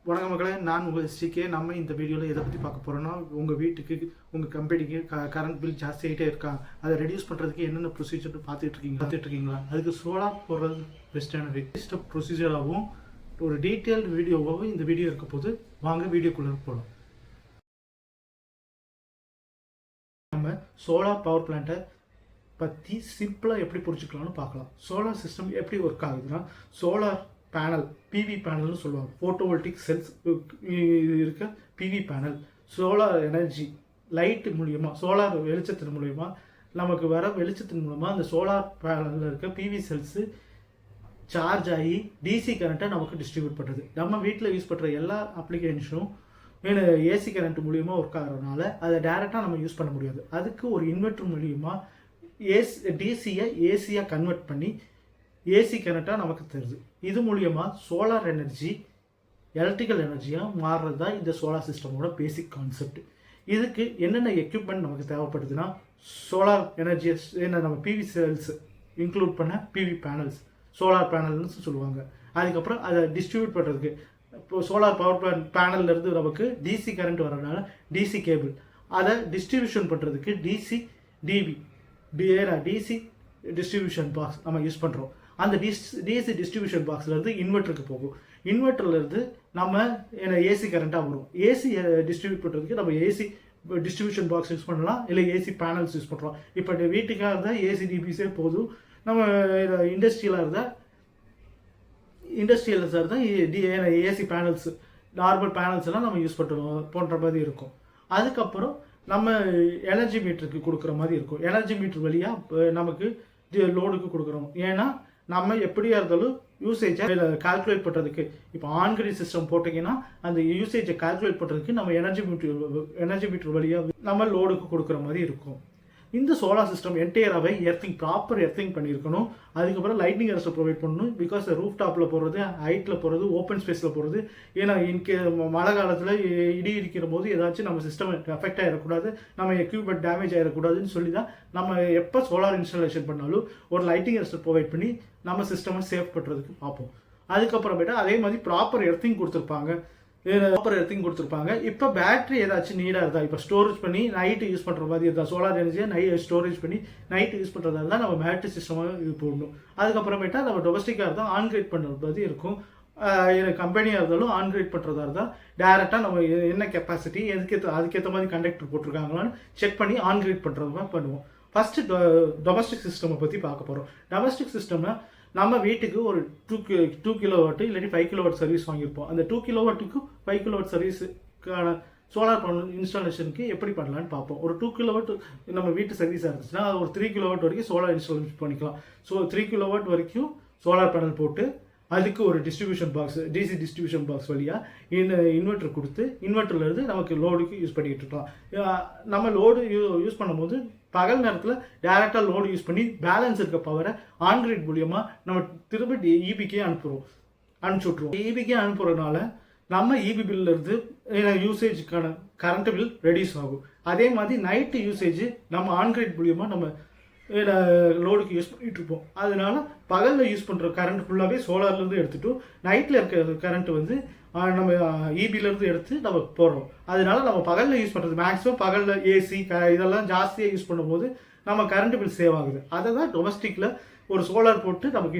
வணக்கம் மக்களே, நான் உங்கள் எஸ்டிகே. நம்ம இந்த வீடியோவில் எதை பற்றி பார்க்க போகிறோன்னா, உங்கள் வீட்டுக்கு உங்கள் கம்பெனிக்கு கரண்ட் பில் ஜாஸ்தியாகிட்டே இருக்கா, அதை ரெடியூஸ் பண்ணுறதுக்கு என்னென்ன ப்ரொசீஜர் பார்த்துட்டு இருக்கீங்களா? அதுக்கு சோலார் போடுறது பெஸ்ட்டான பெஸ்ட் ப்ரொசீஜராகவும் ஒரு டீட்டெயில்டு வீடியோவாகவும் இந்த வீடியோ இருக்க போது வாங்க வீடியோக்குள்ளே போகலாம். நம்ம சோலார் பவர் பிளான்ட்டை பற்றி சிம்பிளாக எப்படி புரிஞ்சுக்கலாம்னு பார்க்கலாம். சோலார் சிஸ்டம் எப்படி ஒர்க் ஆகுதுன்னா, சோலார் பேனல், பிவி பேனல்னு சொல்லுவாங்க. ஃபோட்டோவோல்டிக் செல்ஸ் இருக்க PV panel, solar energy light மூலியமாக, சோலார் வெளிச்சத்தின் மூலியமாக நமக்கு வர வெளிச்சத்தின் மூலமாக அந்த சோலார் பேனலில் இருக்க பிவி செல்ஸு சார்ஜ் ஆகி டிசி கரண்ட்டை நமக்கு டிஸ்ட்ரிபியூட் பண்ணுறது. நம்ம வீட்டில் யூஸ் பண்ணுற எல்லா அப்ளிகேஷனும் ஏசி கரண்ட் மூலியமாக ஒர்க் ஆகிறதுனால அதை டேரெக்டாக நம்ம யூஸ் பண்ண முடியாது. அதுக்கு ஒரு இன்வெர்டர் மூலியமாக டிசியை ஏசியாக கன்வெர்ட் பண்ணி ஏசி கரண்ட்டாக நமக்கு தருது. இது மூலியமாக சோலார் எனர்ஜி எலக்ட்ரிக்கல் எனர்ஜியாக மாறுறது தான் இந்த சோலார் சிஸ்டமோட பேசிக் கான்செப்ட். இதுக்கு என்னென்ன எக்யூப்மெண்ட் நமக்கு தேவைப்படுதுன்னா, சோலார் எனர்ஜியை நம்ம பிவி செல்ஸ் இன்க்ளூட் பண்ண பிவி பேனல்ஸ், சோலார் பேனல்னு சொல்லுவாங்க. அதுக்கப்புறம் அதை டிஸ்ட்ரிபியூட் பண்ணுறதுக்கு இப்போ சோலார் பவர் பேனல்லேருந்து நமக்கு டிசி கரண்ட் வரதுனால டிசி கேபிள், அதை டிஸ்ட்ரிபியூஷன் பண்ணுறதுக்கு டிசி டிஸ்ட்ரிபியூஷன் பாக்ஸ் நம்ம யூஸ் பண்ணுறோம். அந்த டிசி டிஸ்ட்ரிபியூஷன் பாக்ஸ்லேருந்து இன்வெர்ட்டருக்கு போகும். இன்வெர்ட்டர்லேருந்து நம்ம ஏசி கரண்ட்டாக வரும். ஏசி டிஸ்ட்ரிபியூட் பண்ணுறதுக்கு நம்ம ஏசி டிஸ்ட்ரிபியூஷன் பாக்ஸ் யூஸ் பண்ணலாம், இல்லை ஏசி பேனல்ஸ் யூஸ் பண்ணுறோம். இப்போ வீட்டுக்காக இருந்தால் ஏசி டிபிஸே போதும். நம்ம இண்டஸ்ட்ரியலாக இருந்தால் ஏசி பேனல்ஸ், நார்மல் பேனல்ஸ் எல்லாம் நம்ம யூஸ் பண்ணுற மாதிரி இருக்கும். அதுக்கப்புறம் நம்ம எனர்ஜி மீட்டருக்கு கொடுக்குற மாதிரி இருக்கும். எனர்ஜி மீட்டர் வழியாக நமக்கு லோடுக்கு கொடுக்குறோம். ஏன்னா நம்ம எப்படியா இருந்தாலும் யூசேஜை கால்குலேட் பண்ணுறதுக்கு, இப்போ ஆன்கிரிட் சிஸ்டம் போட்டிங்கன்னா அந்த யூசேஜை கால்குலேட் பண்ணுறதுக்கு நம்ம எனர்ஜி மீட்டர் வழியாக நம்ம லோடுக்கு கொடுக்குற மாதிரி இருக்கும். இந்த சோலார் சிஸ்டம் என்டையராகவே ப்ராப்பர் எர்த்திங் பண்ணியிருக்கணும். அதுக்கப்புறம் லைட்னிங் அரஸ்ட் ப்ரொவைட் பண்ணணும். பிகாஸ் ரூஃப் டாப்பில் போகிறது, ஹைட்டில் போகிறது, ஓப்பன் ஸ்பேஸில் போகிறது. ஏன்னா மழை காலத்தில் இடி இடிக்கிற போது ஏதாச்சும் நம்ம சிஸ்டம் எஃபெக்ட் ஆகிடக்கூடாது, நம்ம எக்யூப்மெண்ட் டேமேஜ் ஆகிடக்கூடாதுன்னு சொல்லி தான் நம்ம எப்போ சோலார் இன்ஸ்டாலேஷன் பண்ணாலும் ஒரு லைட்டிங் அரஸ்ட் ப்ரொவைட் பண்ணி நம்ம சிஸ்டமை சேவ் பண்ணுறதுக்கு பார்ப்போம். அதுக்கப்புறமேட்டா அதே மாதிரி ப்ராப்பர் எர்த்திங் கொடுத்துருப்பாங்க. இப்போ பேட்டரி ஏதாச்சும் நீடாக இருந்தால், இப்போ ஸ்டோரேஜ் பண்ணி நைட்டு யூஸ் பண்ணுற மாதிரி இருந்தால், சோலார் எனர்ஜியை ஸ்டோரேஜ் பண்ணி நைட்டு யூஸ் பண்ணுறதா இருந்தால் நம்ம பேட்டரி சிஸ்டமாக இது போடணும். அதுக்கப்புறமேட்டா நம்ம டொமஸ்டிக்காக இருந்தால் ஆன்கிரேட் பண்ணுற மாதிரி இருக்கும். கம்பெனியாக இருந்தாலும் ஆன்கிரேட் பண்ணுறதா இருந்தால் டேரெக்டாக நம்ம என்ன கெப்பாசிட்டி அதுக்கேற்ற மாதிரி கண்டக்டர் போட்டிருக்காங்களான்னு செக் பண்ணி ஆன்கிரேட் பண்ணுறது மாதிரி பண்ணுவோம். ஃபஸ்ட்டு டொமஸ்டிக் சிஸ்டமை பற்றி பார்க்க போகிறோம். டொமஸ்டிக் சிஸ்டம்னா நம்ம வீட்டுக்கு ஒரு 2 கிலோவாட் இல்லாட்டி 5 கிலோவாட் சர்வீஸ் வாங்கியிருப்போம். அந்த 2 கிலோவாட்டுக்கு 5 கிலோவாட் சர்வீஸுக்கான சோலார் பேனல் இன்ஸ்டாலேஷனுக்கு எப்படி பண்ணலான்னு பார்ப்போம். ஒரு 2 கிலோவாட் நம்ம வீட்டு சர்வீஸாக இருந்துச்சுன்னா அது ஒரு 3 கிலோவாட் வரைக்கும் சோலார் இன்ஸ்டாலேஷன் பண்ணிக்கலாம். ஸோ 3 கிலோவாட் வரைக்கும் சோலார் பேனல் போட்டு அதுக்கு ஒரு distribution box, DC distribution box வழியாக இன்வெர்ட்டர் கொடுத்து இன்வெர்ட்டர்லேருந்து நமக்கு லோடுக்கு யூஸ் பண்ணிக்கிட்டு இருக்கலாம். நம்ம லோடு யூஸ் பண்ணும்போது பகல் நேரத்தில் டேரெக்டாக லோடு யூஸ் பண்ணி பேலன்ஸ் இருக்க பவரை ஆன்கிரிட் மூலியமாக நம்ம திரும்ப இபிக்கே அனுப்பிச்சி விட்ருவோம். இபிக்கே அனுப்புறதுனால நம்ம இபி பில்லிருந்து யூசேஜுக்கான கரண்ட் பில் ரெடியூஸ் ஆகும். அதே மாதிரி நைட்டு யூசேஜ் நம்ம ஆன்கிரிட் மூலியமாக நம்ம லோடுக்கு யூஸ் பண்ணிகிட்டு இருப்போம். அதனால பகலில் யூஸ் பண்ணுற கரண்ட் ஃபுல்லாகவே சோலார்லேருந்து எடுத்துகிட்டு நைட்டில் இருக்க கரண்ட் வந்து நம்ம இபிலேருந்து எடுத்து நம்ம போடுறோம். அதனால நம்ம பகலில் யூஸ் பண்ணுறது மேக்ஸிமம் பகலில் ஏசி இதெல்லாம் ஜாஸ்தியாக யூஸ் பண்ணும்போது நம்ம கரண்ட் பில் சேவ் ஆகுது. அதை தான் டொமஸ்டிக்கில் ஒரு சோலார் போட்டு நமக்கு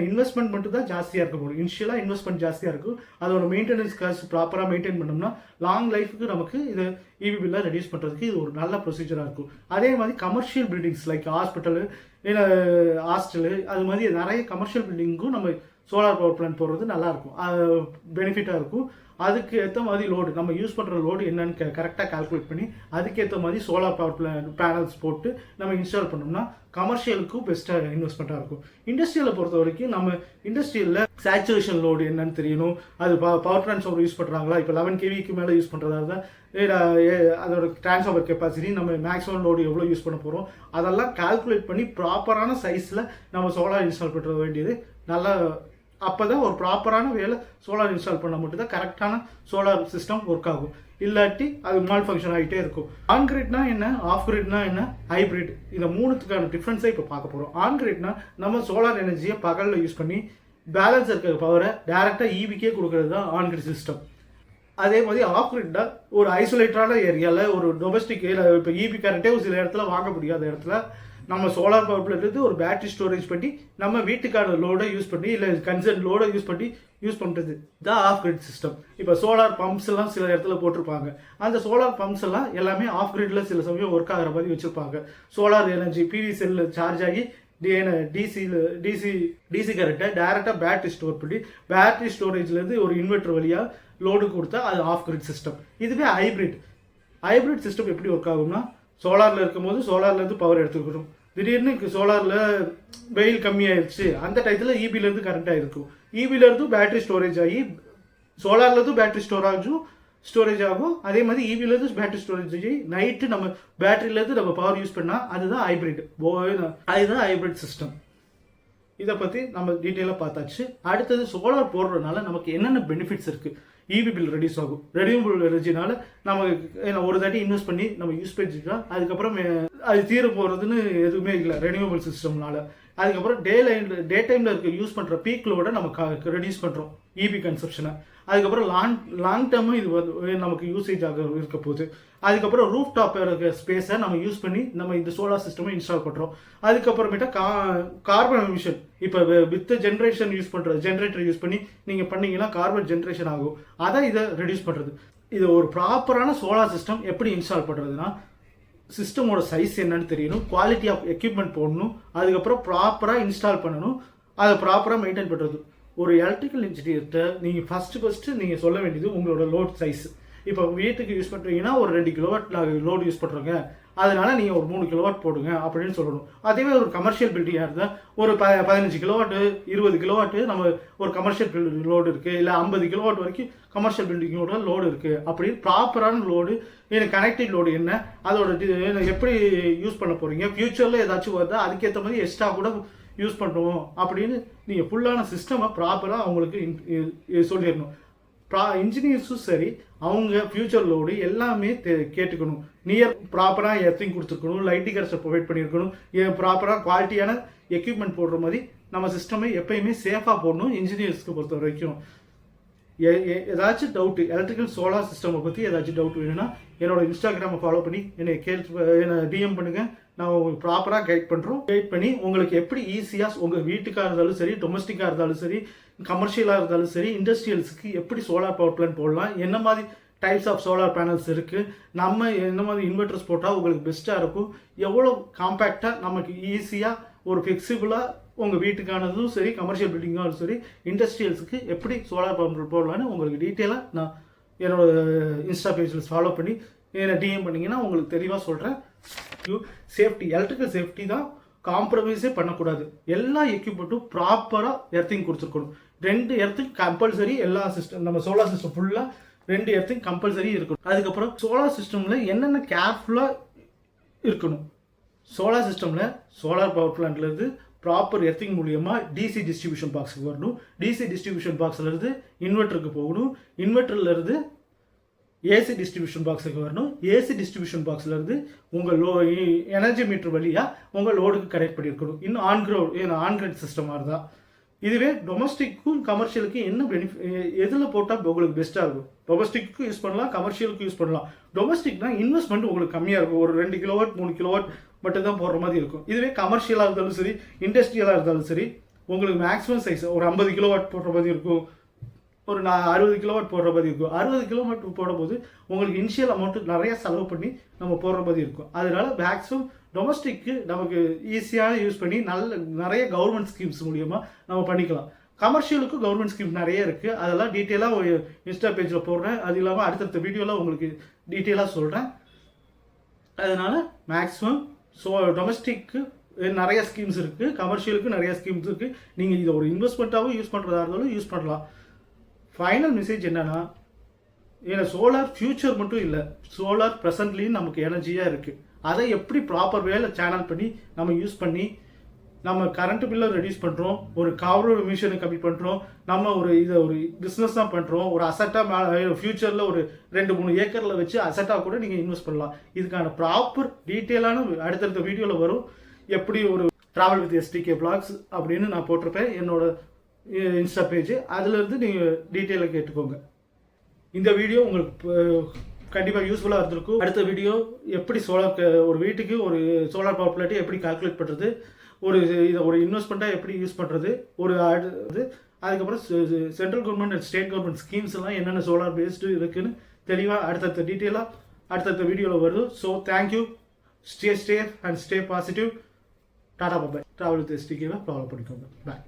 இன்வெஸ்ட்மெண்ட் மட்டும் தான் ஜாஸ்தியாக இருக்க போகும். இனிஷியலாக இன்வெஸ்ட்மெண்ட் ஜாஸ்தியாக இருக்கும். அதோட மெயின்டெனன்ஸ் காஸ்ட் ப்ராப்பராக மெயின்டைன் பண்ணோம்னா லாங் லைஃபுக்கு நமக்கு இது இபி பில்லாக ரெடியூஸ் பண்ணுறதுக்கு இது ஒரு நல்ல ப்ரொசீஜராக இருக்கும். அதே மாதிரி commercial buildings like hospital, hostel, அது மாதிரி நிறைய கமர்ஷியல் பில்டிங்கும் நம்ம சோலார் பவர் பிளான்ட் போடுறது நல்லாயிருக்கும், பெனிஃபிட்டாக இருக்கும். அதுக்கு ஏற்ற மாதிரி லோடு நம்ம யூஸ் பண்ணுற லோடு என்னன்னு கரெக்டாக கால்குலேட் பண்ணி அதுக்கேற்ற மாதிரி சோலார் பவர் பேனல்ஸ் போட்டு நம்ம இன்ஸ்டால் பண்ணோம்னா கமர்ஷியலுக்கும் பெஸ்ட்டாக இன்வெஸ்ட்மெண்ட்டாக இருக்கும். இண்டஸ்ட்ரியலை பொறுத்த வரைக்கும் நம்ம இண்டஸ்ட்ரியலில் சேச்சுரேஷன் லோடு என்னன்னு தெரியணும். அது பவர் டிரான்ஸ்ஃபார்மர் யூஸ் பண்ணுறாங்களா, இப்போ 11 kVக்கு மேலே யூஸ் பண்ணுறதா இருந்தால் அதோட டிரான்ஸ்ஃபார்மர் கெப்பாசிட்டி, நம்ம மேக்ஸிமம் லோடு எவ்வளோ யூஸ் பண்ண போகிறோம் அதெல்லாம் கால்குலேட் பண்ணி ப்ராப்பரான சைஸில் நம்ம சோலார் இன்ஸ்டால் பண்ணுற வேண்டியது நல்லா. அப்போ தான் ஒரு ப்ராப்பரான வேலை சோலார் இன்ஸ்டால் பண்ணால் மட்டும்தான் கரெக்டான சோலார் சிஸ்டம் ஒர்க் ஆகும். இல்லாட்டி அது மால் ஃபங்க்ஷன் ஆகிட்டே இருக்கும். ஆன்கிரிட்னா என்ன, ஆஃப் கிரிட்னா என்ன, ஹைப்ரிட், இந்த மூணுத்துக்கான டிஃப்ரென்ஸை இப்போ பார்க்க போகிறோம். ஆன்கிரிட்னா நம்ம சோலார் எனர்ஜியை பகலில் யூஸ் பண்ணி பேலன்ஸ் இருக்கிற பவரை டேரெக்டாக இபிக்கே கொடுக்கறது தான் ஆன்கிரிட் சிஸ்டம். அதே மாதிரி ஆஃப் கிரிட்னா ஒரு ஐசோலேட்டடான ஏரியாவில் ஒரு டொமஸ்டிக் இப்போ இபி கரண்ட்டே ஒரு சில இடத்துல வாங்க முடியாத இடத்துல நம்ம சோலார் பவர் பிளான்ட் இருந்து ஒரு பேட்டரி ஸ்டோரேஜ் பண்ணி நம்ம வீட்டுக்கான லோடை யூஸ் பண்ணி இல்லை கன்சர்ன் லோடை யூஸ் பண்ணுறது தான் ஆஃப் கிரிட் சிஸ்டம். இப்போ சோலார் பம்ப்ஸ் எல்லாம் சில இடத்துல போட்டிருப்பாங்க. அந்த சோலார் பம்ப்ஸ் எல்லாம் எல்லாமே ஆஃப் கிரிட்ல சில சமயம் ஒர்க் ஆகிற மாதிரி வச்சிருப்பாங்க. சோலார் எனர்ஜி பிவி செல்ல சார்ஜ் ஆகி டிசி கரண்ட்டை டேரெக்டாக பேட்டரி ஸ்டோர் பண்ணி பேட்டரி ஸ்டோரேஜ்லேருந்து ஒரு இன்வெர்டர் வழியாக லோடு கொடுத்தா அது ஆஃப் கிரிட் சிஸ்டம். இதுவே ஹைப்ரிட் சிஸ்டம் எப்படி ஒர்க் ஆகும்னா, சோலாரில் இருக்கும்போது சோலார்லேருந்து பவர் எடுத்துக்கணும். திடீர்னு சோலாரில் வெயில் கம்மியாயிருச்சு, அந்த டயத்தில் இபிலேருந்து கரண்ட் ஆகிருக்கும். இபிலேருந்து பேட்டரி ஸ்டோரேஜ் ஆகி சோலார்லேருந்து பேட்டரி ஸ்டோரேஜ் ஆகும். அதே மாதிரி இபிலேருந்து பேட்டரி ஸ்டோரேஜ் ஆகி நைட்டு நம்ம பேட்டரியிலேருந்து நம்ம பவர் யூஸ் பண்ணால் அதுதான் ஹைப்ரிட் சிஸ்டம். இதை பற்றி நம்ம டீட்டெயிலாக பார்த்தாச்சு. அடுத்தது சோலார் போடுறதுனால நமக்கு என்னென்ன பெனிஃபிட்ஸ் இருக்குது. இபி பில் ரெடியூஸ் ஆகும். ரெனியூபிள் எனர்ஜினால நம்ம ஒரு தாட்டி இன்வெஸ்ட் பண்ணி நம்ம யூஸ் பண்ணிக்கலாம். அதுக்கப்புறம் அது தீர போகிறதுன்னு எதுவுமே இல்லை ரெனியூபிள் சிஸ்டம்னால. அதுக்கப்புறம் டே டைமில் இருக்க யூஸ் பண்ணுற பீக் லோட நம்ம ரெடியூஸ் பண்ணுறோம் இபி கன்சப்ஷனை. அதுக்கப்புறம் லாங் டேர்மும் இது நமக்கு யூசேஜ் ஆக இருக்க போகுது. அதுக்கப்புறம் ரூஃப் டாப் இருக்க ஸ்பேஸை நம்ம யூஸ் பண்ணி நம்ம இந்த சோலார் சிஸ்டமை இன்ஸ்டால் பண்ணுறோம். அதுக்கப்புறமேட்டா கார்பன் எமிஷன் இப்போ வித் ஜென்ரேட்டர் யூஸ் பண்ணி நீங்கள் பண்ணீங்கன்னா கார்பன் ஜென்ரேஷன் ஆகும். அதை இதை ரெடியூஸ் பண்ணுறது. இது ஒரு ப்ராப்பரான சோலார் சிஸ்டம் எப்படி இன்ஸ்டால் பண்ணுறதுன்னா, சிஸ்டமோட சைஸ் என்னன்னு தெரியணும், குவாலிட்டி ஆஃப் எக்யூப்மெண்ட் போடணும், அதுக்கப்புறம் ப்ராப்பராக இன்ஸ்டால் பண்ணணும், அதை ப்ராப்பராக மெயின்டைன் பண்ணுறது. ஒரு எலக்ட்ரிக்கல் இன்ஜினியர்கிட்ட நீங்கள் ஃபஸ்ட்டு நீங்கள் சொல்ல வேண்டியது உங்களோட லோட் சைஸ். இப்போ வீட்டுக்கு யூஸ் பண்ணுறீங்கன்னா ஒரு 2 கிலோவாட் லோடு யூஸ் பண்ணுறோங்க, அதனால நீங்கள் ஒரு 3 கிலோவாட் போடுங்க அப்படின்னு சொல்லணும். அதேவே ஒரு கமர்ஷியல் பில்டிங்காக இருந்தால் ஒரு 15 கிலோவாட்டு 20 கிலோவாட்டு நம்ம ஒரு கமர்ஷியல் லோடு இருக்குது, இல்லை 50 கிலோவாட் வரைக்கும் கமர்ஷியல் பில்டிங்கோட லோடு இருக்குது. அப்படின்னு ப்ராப்பரான லோடு, எனக்கு கனெக்டட் லோடு என்ன, அதோட எப்படி யூஸ் பண்ண போகிறீங்க, ஃப்யூச்சரில் ஏதாச்சும் வருதா அதுக்கேற்ற மாதிரி எக்ஸ்ட்ரா கூட யூஸ் பண்ணுவோம் அப்படின்னு நீங்கள் ஃபுல்லான சிஸ்டமை ப்ராப்பராக அவங்களுக்கு சொல்லிடணும். இன்ஜினியர்ஸும் சரி, அவங்க ஃபியூச்சர் லோடு எல்லாமே கேட்டுக்கணும். ப்ராப்பராக எர்த்திங் கொடுத்துருக்கணும், லைட்டிங் கரெக்டாக ப்ரொவைட் பண்ணியிருக்கணும், ப்ராப்பராக குவாலிட்டியான எக்யூப்மெண்ட் போடுற மாதிரி நம்ம சிஸ்டமை எப்பயுமே சேஃபாக போடணும். இன்ஜினியர்ஸ்க்கு பொறுத்த வரைக்கும் ஏதாச்சும் டவுட்டு எலக்ட்ரிக்கல் சோலார் சிஸ்டமை பற்றி ஏதாச்சும் டவுட் வேணும்னா என்னோட இன்ஸ்டாகிராமை ஃபாலோ பண்ணி என்னை டிஎம் பண்ணுங்கள். நான் உங்களுக்கு ப்ராப்பராக கைட் பண்ணி உங்களுக்கு எப்படி ஈஸியாக உங்கள் வீட்டுக்காக இருந்தாலும் சரி, டொமஸ்டிக்காக இருந்தாலும் சரி, கமர்ஷியலாக இருந்தாலும் சரி, இண்டஸ்ட்ரியல்ஸுக்கு எப்படி சோலார் பவர் பிளான்ட் போடலாம், என்ன மாதிரி டைப்ஸ் ஆஃப் சோலார் பேனல்ஸ் இருக்குது, நம்ம என்ன மாதிரி இன்வெர்டர்ஸ் போட்டால் உங்களுக்கு பெஸ்ட்டாக இருக்கும், எவ்வளோ காம்பேக்டாக நமக்கு ஈஸியாக ஒரு ஃப்ளெக்சிபிளாக உங்கள் வீட்டுக்கானதும் சரி, கமர்ஷியல் பில்டிங்காலும் சரி, இண்டஸ்ட்ரியல்ஸுக்கு எப்படி சோலார் பவர் போடலான்னு உங்களுக்கு டீட்டெயிலாக நான் என்னோட இன்ஸ்டா பேஜில் ஃபாலோ பண்ணி என்னை டிஎம் பண்ணிங்கன்னா உங்களுக்கு தெளிவாக சொல்கிறேன். சேஃப்டி, எலக்ட்ரிக்கல் சேஃப்டி தான் காம்ப்ரமைஸே பண்ணக்கூடாது. எல்லா எக்யூப்மெண்ட்டும் ப்ராப்பராக எர்த்திங் கொடுத்துருக்கணும். 2 எர்த்திங் கம்பல்சரி. எல்லா சிஸ்டம் நம்ம சோலார் சிஸ்டம் ஃபுல்லாக 2 எர்த்திங் கம்பல்சரி இருக்கணும். அதுக்கப்புறம் சோலார் சிஸ்டமில் என்னென்ன கேர்ஃபுல்லாக இருக்கணும். சோலார் சிஸ்டமில் சோலார் பவர் பிளான்ட்லேருந்து ப்ராப்பர் எர்த்திங் மூலியமாக டிசி டிஸ்ட்ரிபியூஷன் பாக்ஸுக்கு வரணும். டிசி டிஸ்ட்ரிபியூஷன் பாக்ஸ்லேருந்து இன்வெர்ட்டருக்கு போகணும். இன்வெர்ட்டர்லேருந்து ஏசி டிஸ்ட்ரிபியூஷன் பாக்ஸுக்கு வரணும். ஏசி டிஸ்ட்ரிபியூஷன் பாக்ஸ்லேருந்து உங்கள் எனர்ஜி மீட்டர் வழியாக உங்கள் லோடுக்கு கனெக்ட் பண்ணியிருக்கணும். இன்னும் ஆன்கிரவுண்ட் சிஸ்டமாக இருந்தால். இதுவே டொமஸ்டிக்கும் கமர்ஷியலுக்கும் என்ன எதில் போட்டால் உங்களுக்கு பெஸ்ட்டாக இருக்கும். டொமஸ்டிக்கும் யூஸ் பண்ணலாம், கமர்ஷியலுக்கும் யூஸ் பண்ணலாம். டொமஸ்டிக்னா இன்வெஸ்ட்மெண்ட் உங்களுக்கு கம்மியாக இருக்கும். ஒரு 2 கிலோவாட் 3 கிலோவாட் மட்டும் தான் போடுற மாதிரி இருக்கும். இதுவே கமர்ஷியலாக இருந்தாலும் சரி, இண்டஸ்ட்ரியலாக இருந்தாலும் சரி, உங்களுக்கு மேக்ஸிமம் சைஸ் ஒரு 50 கிலோவாட் போடுற மாதிரி இருக்கும், ஒரு 60 கிலோவாட் போடுற மாதிரி இருக்கும். 60 கிலோவாட் போடும்போது உங்களுக்கு இனிஷியல் அமௌண்ட்டு நிறைய செலவு பண்ணி நம்ம போடுற மாதிரி இருக்கும். அதனால மேக்ஸிமம் டொமஸ்டிக்கு நமக்கு ஈஸியாக யூஸ் பண்ணி நிறைய கவர்மெண்ட் ஸ்கீம்ஸ் மூலியமாக நம்ம பண்ணிக்கலாம். கமர்ஷியலுக்கும் கவர்மெண்ட் ஸ்கீம் நிறைய இருக்குது. அதெல்லாம் டீட்டெயிலாக இன்ஸ்டா பேஜில் போடுறேன். அது இல்லாமல் அடுத்தடுத்த வீடியோவில் உங்களுக்கு டீட்டெயிலாக சொல்கிறேன். அதனால மேக்ஸிமம் டொமஸ்டிக்கு நிறைய ஸ்கீம்ஸ் இருக்குது, கமர்ஷியலுக்கு நிறைய ஸ்கீம்ஸ் இருக்குது. நீங்கள் இதை ஒரு இன்வெஸ்ட்மெண்ட்டாகவும் யூஸ் பண்ணுறதா இருந்தாலும் யூஸ் பண்ணலாம். ஃபைனல் மெசேஜ் என்னன்னா, ஏன்னா சோலார் ஃபியூச்சர் மட்டும் இல்லை, சோலார் ப்ரெசன்ட்லேயும் நமக்கு எனர்ஜியாக இருக்குது. அதை எப்படி ப்ராப்பர் வேலை சேனல் பண்ணி நம்ம யூஸ் பண்ணி நம்ம கரண்ட் பில்லை ரெடியூஸ் பண்ணுறோம், ஒரு கார்பன் எமிஷனை கம்மி பண்ணுறோம், நம்ம இதை ஒரு பிஸ்னஸ் தான் பண்ணுறோம், ஒரு அசட்டாக ஃபியூச்சரில் ஒரு 2-3 ஏக்கரில் வச்சு அசட்டாக கூட நீங்கள் இன்வெஸ்ட் பண்ணலாம். இதுக்கான ப்ராப்பர் டீட்டெயிலான அடுத்தடுத்த வீடியோவில் வரும். எப்படி ஒரு ட்ராவல் வித் எஸ்டிகே பிளாக்ஸ் அப்படின்னு நான் போட்டிருப்பேன் என்னோட இன்ஸ்டா பேஜ். அதுலேருந்து நீங்கள் டீட்டெயிலாக கேட்டுக்கோங்க. இந்த வீடியோ உங்களுக்கு கண்டிப்பாக யூஸ்ஃபுல்லாக இருந்திருக்கும். அடுத்த வீடியோ எப்படி ஒரு வீட்டுக்கு ஒரு சோலார் பவர் பிளான்ட் எப்படி கால்குலேட் பண்ணுறது, இதை ஒரு இன்வெஸ்ட்மெண்ட்டாக எப்படி யூஸ் பண்ணுறது, அதுக்கப்புறம் central government and state government schemes எல்லாம் என்னென்ன சோலார் பேஸ்டு இருக்குன்னு தெளிவாக அடுத்தடுத்த வீடியோவில் வருது. So thank you. Stay safe and stay positive. Tata bye. Travel with எஸ்டிகேவை ஃபாலோ பண்ணிக்கோங்க. பாய்.